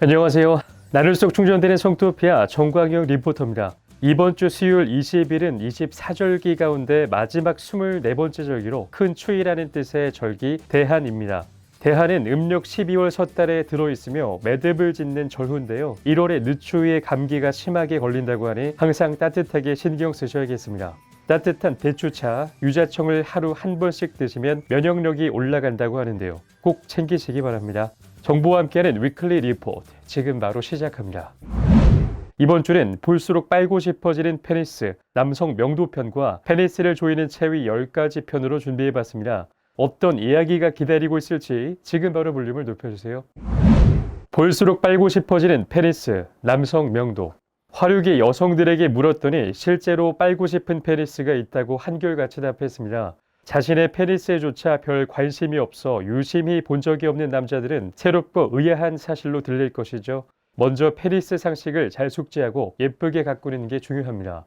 안녕하세요. 나를 속 충전되는 성토피아 정광영 리포터입니다. 이번 주 수요일 20일은 24절기 가운데 마지막 24번째 절기로 큰 추위라는 뜻의 절기 대한입니다. 대한은 음력 12월 섣달에 들어있으며 매듭을 짓는 절후인데요. 1월에 늦추위에 감기가 심하게 걸린다고 하니 항상 따뜻하게 신경 쓰셔야겠습니다. 따뜻한 대추차, 유자청을 하루 한 번씩 드시면 면역력이 올라간다고 하는데요. 꼭 챙기시기 바랍니다. 정보와 함께하는 위클리 리포트, 지금 바로 시작합니다. 이번 주는 볼수록 빨고 싶어지는 페니스, 남성 명도편과 페니스를 조이는 체위 10가지 편으로 준비해봤습니다. 어떤 이야기가 기다리고 있을지 지금 바로 볼륨을 높여주세요. 볼수록 빨고 싶어지는 페니스, 남성 명도. 화류계 여성들에게 물었더니 실제로 빨고 싶은 페니스가 있다고 한결같이 답했습니다. 자신의 페니스에조차 별 관심이 없어 유심히 본 적이 없는 남자들은 새롭고 의아한 사실로 들릴 것이죠. 먼저 페니스 상식을 잘 숙지하고 예쁘게 가꾸는 게 중요합니다.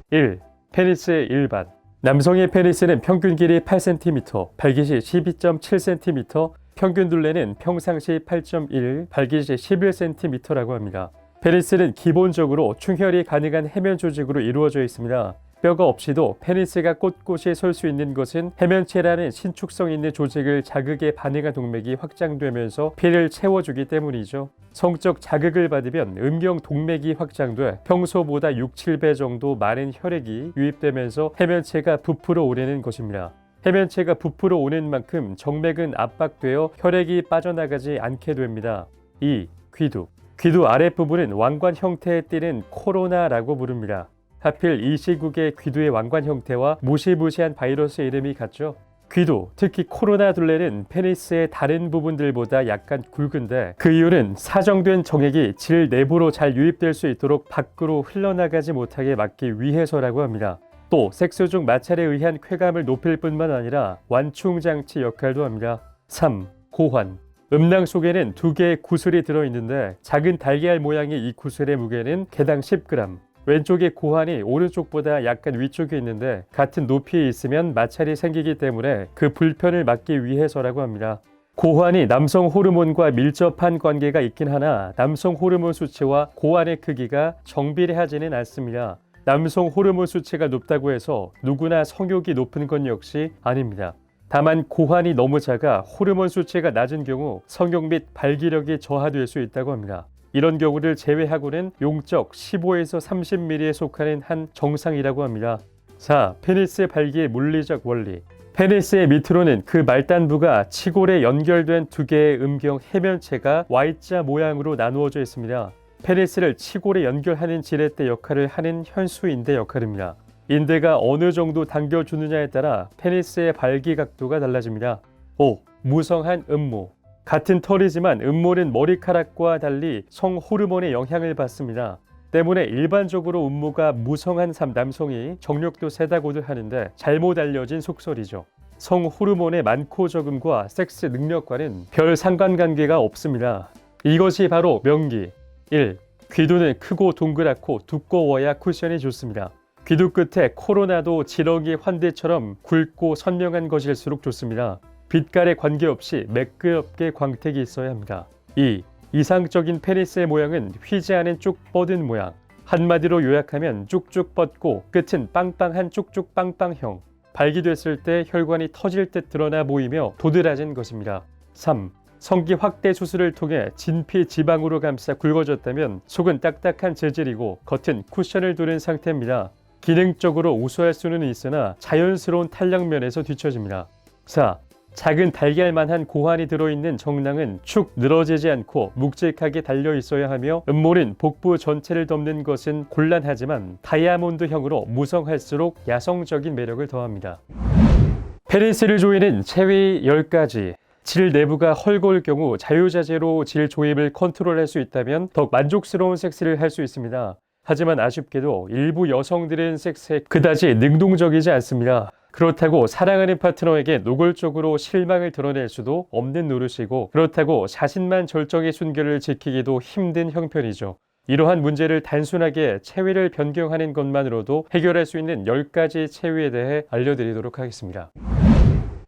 1. 페니스의 일반. 남성의 페니스는 평균 길이 8cm, 발기시 12.7cm, 평균 둘레는 평상시 8.1, 발기시 11cm라고 합니다. 페니스는 기본적으로 충혈이 가능한 해면 조직으로 이루어져 있습니다. 뼈가 없이도 페니스가 꼿꼿이 설 수 있는 것은 해면체라는 신축성 있는 조직을 자극에 반응한 동맥이 확장되면서 피를 채워주기 때문이죠. 성적 자극을 받으면 음경 동맥이 확장돼 평소보다 6, 7배 정도 많은 혈액이 유입되면서 해면체가 부풀어 오르는 것입니다. 해면체가 부풀어 오는 만큼 정맥은 압박되어 혈액이 빠져나가지 않게 됩니다. 2. 귀두. 귀두 아랫부분은 왕관 형태에 띠는 코로나라고 부릅니다. 하필 이 시국의 귀두의 왕관 형태와 무시무시한 바이러스 이름이 같죠. 귀두, 특히 코로나 둘레는 페니스의 다른 부분들보다 약간 굵은데 그 이유는 사정된 정액이 질 내부로 잘 유입될 수 있도록 밖으로 흘러나가지 못하게 막기 위해서라고 합니다. 또 섹스 중 마찰에 의한 쾌감을 높일 뿐만 아니라 완충장치 역할도 합니다. 3. 고환. 음낭 속에는 2개의 구슬이 들어있는데 작은 달걀 모양의 이 구슬의 무게는 개당 10g. 왼쪽의 고환이 오른쪽보다 약간 위쪽에 있는데 같은 높이에 있으면 마찰이 생기기 때문에 그 불편을 막기 위해서라고 합니다. 고환이 남성 호르몬과 밀접한 관계가 있긴 하나 남성 호르몬 수치와 고환의 크기가 정비례하지는 않습니다. 남성 호르몬 수치가 높다고 해서 누구나 성욕이 높은 건 역시 아닙니다. 다만 고환이 너무 작아 호르몬 수치가 낮은 경우 성욕 및 발기력이 저하될 수 있다고 합니다. 이런 경우를 제외하고는 용적 15에서 30mm에 속하는 한 정상이라고 합니다. 4. 페니스 발기의 물리적 원리. 페니스의 밑으로는 그 말단부가 치골에 연결된 2개의 음경 해면체가 Y자 모양으로 나누어져 있습니다. 페니스를 치골에 연결하는 지렛대 역할을 하는 현수인대 역할입니다. 인대가 어느 정도 당겨주느냐에 따라 페니스의 발기 각도가 달라집니다. 5. 무성한 음모. 같은 털이지만 음모는 머리카락과 달리 성호르몬의 영향을 받습니다. 때문에 일반적으로 음모가 무성한 남성이 정력도 세다고들 하는데 잘못 알려진 속설이죠. 성호르몬의 많고 적음과 섹스 능력과는 별 상관관계가 없습니다. 이것이 바로 명기. 1. 귀두는 크고 동그랗고 두꺼워야 쿠션이 좋습니다. 귀두 끝에 코로나도 지렁이 환대처럼 굵고 선명한 것일수록 좋습니다. 빛깔에 관계없이 매끄럽게 광택이 있어야 합니다. 2. 이상적인 페니스의 모양은 휘지 않은 쭉 뻗은 모양. 한마디로 요약하면 쭉쭉 뻗고 끝은 빵빵한 쭉쭉 빵빵형. 발기됐을 때 혈관이 터질 듯 드러나 보이며 도드라진 것입니다. 3. 성기 확대 수술을 통해 진피 지방으로 감싸 굵어졌다면 속은 딱딱한 재질이고 겉은 쿠션을 두른 상태입니다. 기능적으로 우수할 수는 있으나 자연스러운 탄력면에서 뒤처집니다. 4. 작은 달걀만한 고환이 들어있는 정낭은 축 늘어지지 않고 묵직하게 달려 있어야 하며 음모는 복부 전체를 덮는 것은 곤란하지만 다이아몬드형으로 무성할수록 야성적인 매력을 더합니다. 페니스를 조이는 체위 10가지. 질 내부가 헐거울 경우 자유자재로 질 조입을 컨트롤할 수 있다면 더욱 만족스러운 섹스를 할 수 있습니다. 하지만 아쉽게도 일부 여성들은 섹스에 그다지 능동적이지 않습니다. 그렇다고 사랑하는 파트너에게 노골적으로 실망을 드러낼 수도 없는 노릇이고 그렇다고 자신만 절정의 순결을 지키기도 힘든 형편이죠. 이러한 문제를 단순하게 체위를 변경하는 것만으로도 해결할 수 있는 10가지 체위에 대해 알려드리도록 하겠습니다.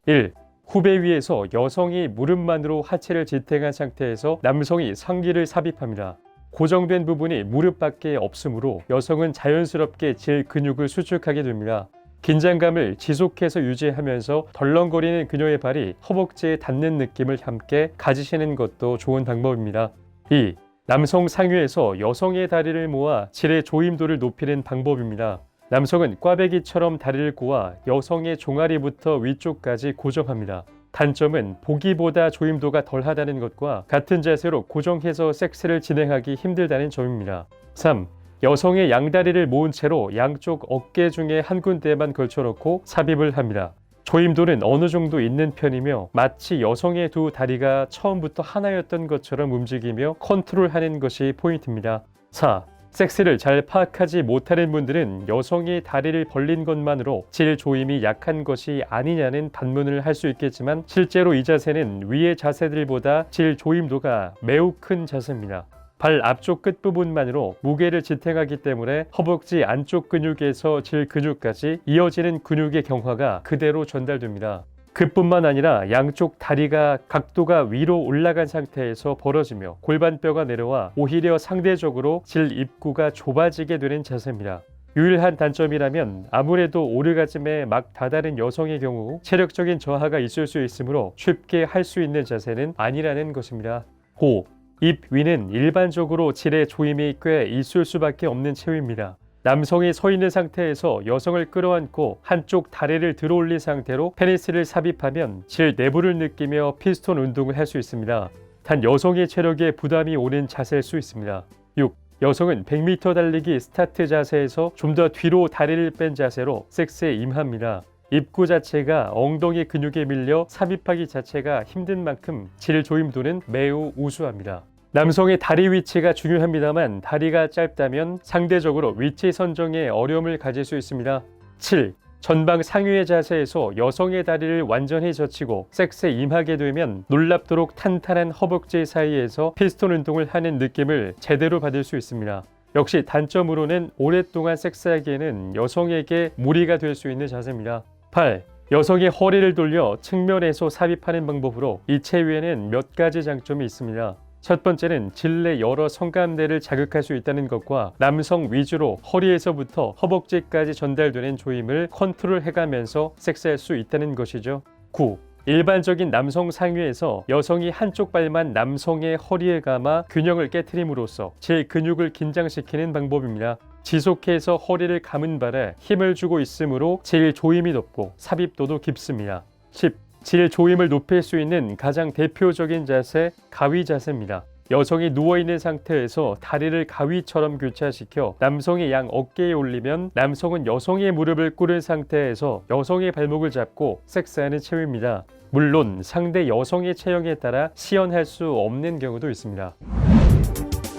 1. 후배 위에서 여성이 무릎만으로 하체를 지탱한 상태에서 남성이 상기를 삽입합니다. 고정된 부분이 무릎밖에 없으므로 여성은 자연스럽게 질 근육을 수축하게 됩니다. 긴장감을 지속해서 유지하면서 덜렁거리는 그녀의 발이 허벅지에 닿는 느낌을 함께 가지시는 것도 좋은 방법입니다. 2. 남성 상위에서 여성의 다리를 모아 질의 조임도를 높이는 방법입니다. 남성은 꽈배기처럼 다리를 꼬아 여성의 종아리부터 위쪽까지 고정합니다. 단점은 보기보다 조임도가 덜하다는 것과 같은 자세로 고정해서 섹스를 진행하기 힘들다는 점입니다. 3. 여성의 양다리를 모은 채로 양쪽 어깨 중에 한 군데에만 걸쳐놓고 삽입을 합니다. 조임도는 어느 정도 있는 편이며 마치 여성의 두 다리가 처음부터 하나였던 것처럼 움직이며 컨트롤하는 것이 포인트입니다. 4. 섹스를 잘 파악하지 못하는 분들은 여성이 다리를 벌린 것만으로 질 조임이 약한 것이 아니냐는 반문을 할 수 있겠지만 실제로 이 자세는 위의 자세들보다 질 조임도가 매우 큰 자세입니다. 발 앞쪽 끝부분만으로 무게를 지탱하기 때문에 허벅지 안쪽 근육에서 질 근육까지 이어지는 근육의 경화가 그대로 전달됩니다. 그뿐만 아니라 양쪽 다리가 각도가 위로 올라간 상태에서 벌어지며 골반뼈가 내려와 오히려 상대적으로 질 입구가 좁아지게 되는 자세입니다. 유일한 단점이라면 아무래도 오르가즘에 막 다다른 여성의 경우 체력적인 저하가 있을 수 있으므로 쉽게 할 수 있는 자세는 아니라는 것입니다. 5. 입 위는 일반적으로 질의 조임이 꽤 있을 수밖에 없는 체위입니다. 남성이 서 있는 상태에서 여성을 끌어안고 한쪽 다리를 들어올린 상태로 페니스를 삽입하면 질 내부를 느끼며 피스톤 운동을 할 수 있습니다. 단 여성의 체력에 부담이 오는 자세일 수 있습니다. 6. 여성은 100m 달리기 스타트 자세에서 좀 더 뒤로 다리를 뺀 자세로 섹스에 임합니다. 입구 자체가 엉덩이 근육에 밀려 삽입하기 자체가 힘든 만큼 질 조임도는 매우 우수합니다. 남성의 다리 위치가 중요합니다만 다리가 짧다면 상대적으로 위치 선정에 어려움을 가질 수 있습니다. 7. 전방 상위의 자세에서 여성의 다리를 완전히 젖히고 섹스에 임하게 되면 놀랍도록 탄탄한 허벅지 사이에서 피스톤 운동을 하는 느낌을 제대로 받을 수 있습니다. 역시 단점으로는 오랫동안 섹스하기에는 여성에게 무리가 될 수 있는 자세입니다. 8. 여성의 허리를 돌려 측면에서 삽입하는 방법으로 이 체위에는 몇 가지 장점이 있습니다. 첫 번째는 질 내 여러 성감대를 자극할 수 있다는 것과 남성 위주로 허리에서부터 허벅지까지 전달되는 조임을 컨트롤해가면서 섹스할 수 있다는 것이죠. 9. 일반적인 남성 상위에서 여성이 한쪽 발만 남성의 허리에 감아 균형을 깨트림으로써 질 근육을 긴장시키는 방법입니다. 지속해서 허리를 감은 발에 힘을 주고 있으므로 질 조임이 높고 삽입도도 깊습니다. 10. 질 조임을 높일 수 있는 가장 대표적인 자세, 가위 자세입니다. 여성이 누워있는 상태에서 다리를 가위처럼 교차시켜 남성의 양 어깨에 올리면 남성은 여성의 무릎을 꿇은 상태에서 여성의 발목을 잡고 섹스하는 체위입니다. 물론 상대 여성의 체형에 따라 시연할 수 없는 경우도 있습니다.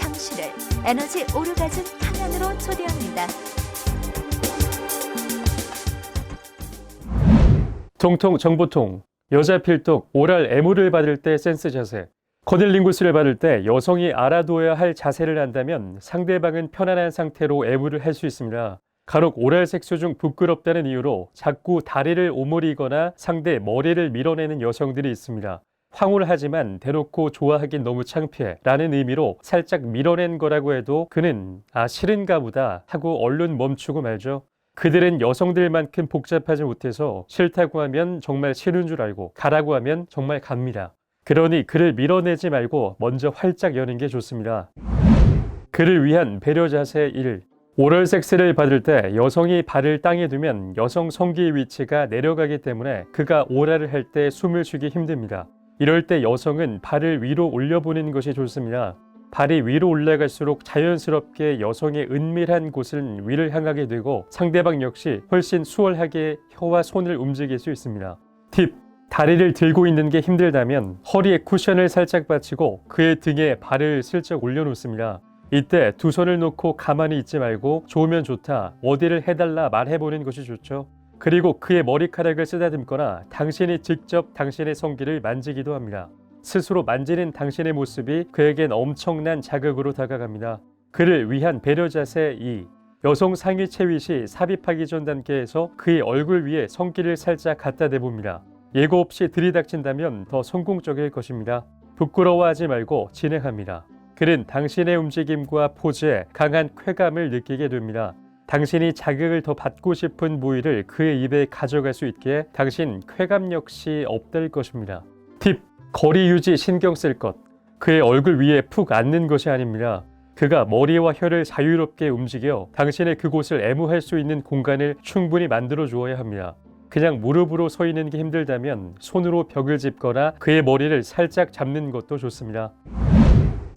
당신을 에너지 오르가즘 탕양으로 초대합니다. 통통 정보통. 여자 필독 오랄 애무를 받을 때 센스 자세. 커들링구스를 받을 때 여성이 알아둬야 할 자세를 한다면 상대방은 편안한 상태로 애무를 할 수 있습니다. 간혹 오랄 섹스 중 부끄럽다는 이유로 자꾸 다리를 오므리거나 상대 머리를 밀어내는 여성들이 있습니다. 황홀하지만 대놓고 좋아하긴 너무 창피해 라는 의미로 살짝 밀어낸 거라고 해도 그는 싫은가 보다 하고 얼른 멈추고 말죠. 그들은 여성들만큼 복잡하지 못해서 싫다고 하면 정말 싫은 줄 알고 가라고 하면 정말 갑니다. 그러니 그를 밀어내지 말고 먼저 활짝 여는 게 좋습니다. 그를 위한 배려 자세 1. 오럴 섹스를 받을 때 여성이 발을 땅에 두면 여성 성기의 위치가 내려가기 때문에 그가 오랄을 할 때 숨을 쉬기 힘듭니다. 이럴 때 여성은 발을 위로 올려보는 것이 좋습니다. 발이 위로 올라갈수록 자연스럽게 여성의 은밀한 곳은 위를 향하게 되고 상대방 역시 훨씬 수월하게 혀와 손을 움직일 수 있습니다. 팁! 다리를 들고 있는 게 힘들다면 허리에 쿠션을 살짝 받치고 그의 등에 발을 슬쩍 올려놓습니다. 이때 두 손을 놓고 가만히 있지 말고 좋으면 좋다, 어디를 해달라 말해보는 것이 좋죠. 그리고 그의 머리카락을 쓰다듬거나 당신이 직접 당신의 성기를 만지기도 합니다. 스스로 만지는 당신의 모습이 그에겐 엄청난 자극으로 다가갑니다. 그를 위한 배려 자세 2. 여성 상위 체위 시 삽입하기 전 단계에서 그의 얼굴 위에 성기를 살짝 갖다 대봅니다. 예고 없이 들이닥친다면 더 성공적일 것입니다. 부끄러워하지 말고 진행합니다. 그는 당신의 움직임과 포즈에 강한 쾌감을 느끼게 됩니다. 당신이 자극을 더 받고 싶은 부위를 그의 입에 가져갈 수 있기에 당신 쾌감 역시 업될 것입니다. 팁! 거리 유지 신경 쓸 것. 그의 얼굴 위에 푹 앉는 것이 아닙니다. 그가 머리와 혀를 자유롭게 움직여 당신의 그곳을 애무할 수 있는 공간을 충분히 만들어 주어야 합니다. 그냥 무릎으로 서 있는 게 힘들다면 손으로 벽을 짚거나 그의 머리를 살짝 잡는 것도 좋습니다.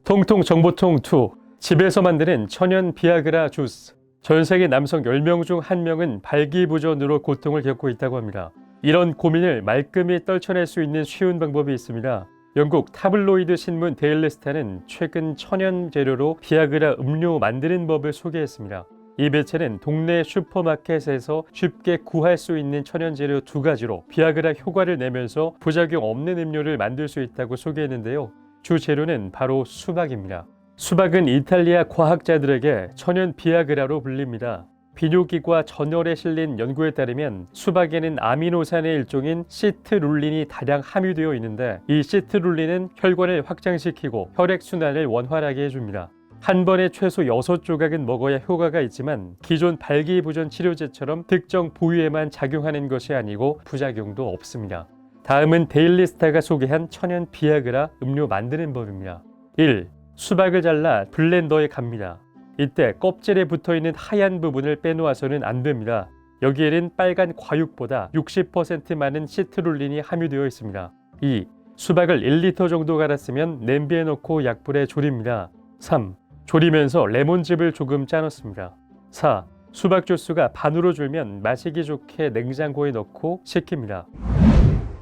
통통 정보통 2. 집에서 만드는 천연 비아그라 주스. 전 세계 남성 10명 중 1명은 발기부전으로 고통을 겪고 있다고 합니다. 이런 고민을 말끔히 떨쳐낼 수 있는 쉬운 방법이 있습니다. 영국 타블로이드 신문 데일리 스타는 최근 천연 재료로 비아그라 음료 만드는 법을 소개했습니다. 이 매체는 동네 슈퍼마켓에서 쉽게 구할 수 있는 천연 재료 2가지로 비아그라 효과를 내면서 부작용 없는 음료를 만들 수 있다고 소개했는데요. 주 재료는 바로 수박입니다. 수박은 이탈리아 과학자들에게 천연 비아그라로 불립니다. 비뇨기과 전열에 실린 연구에 따르면 수박에는 아미노산의 일종인 시트룰린이 다량 함유되어 있는데 이 시트룰린은 혈관을 확장시키고 혈액순환을 원활하게 해줍니다. 한 번에 최소 6조각은 먹어야 효과가 있지만 기존 발기부전 치료제처럼 특정 부위에만 작용하는 것이 아니고 부작용도 없습니다. 다음은 데일리스타가 소개한 천연 비아그라 음료 만드는 법입니다. 1. 수박을 잘라 블렌더에 갑니다. 이때 껍질에 붙어있는 하얀 부분을 빼놓아서는 안 됩니다. 여기에는 빨간 과육보다 60% 많은 시트룰린이 함유되어 있습니다. 2. 수박을 1리터 정도 갈았으면 냄비에 넣고 약불에 졸입니다. 3. 졸이면서 레몬즙을 조금 짜 넣습니다. 4. 수박 주스가 반으로 줄면 마시기 좋게 냉장고에 넣고 식힙니다.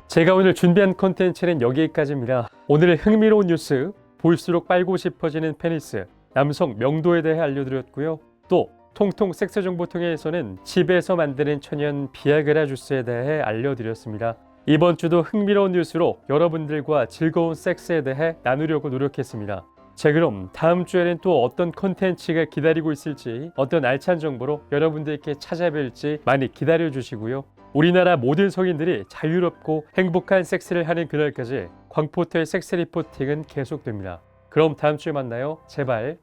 제가 오늘 준비한 콘텐츠는 여기까지입니다. 오늘의 흥미로운 뉴스, 볼수록 빨고 싶어지는 페니스, 남성 명도에 대해 알려드렸고요. 또 통통 섹스 정보통에서는 집에서 만드는 천연 비아그라 주스에 대해 알려드렸습니다. 이번 주도 흥미로운 뉴스로 여러분들과 즐거운 섹스에 대해 나누려고 노력했습니다. 자, 그럼 다음 주에는 또 어떤 콘텐츠가 기다리고 있을지, 어떤 알찬 정보로 여러분들께 찾아뵐지 많이 기다려주시고요. 우리나라 모든 성인들이 자유롭고 행복한 섹스를 하는 그날까지 광포터의 섹스 리포팅은 계속됩니다. 그럼 다음 주에 만나요. 제발.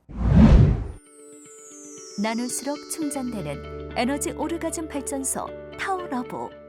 나눌수록 충전되는 에너지 오르가즘 발전소 타워러브.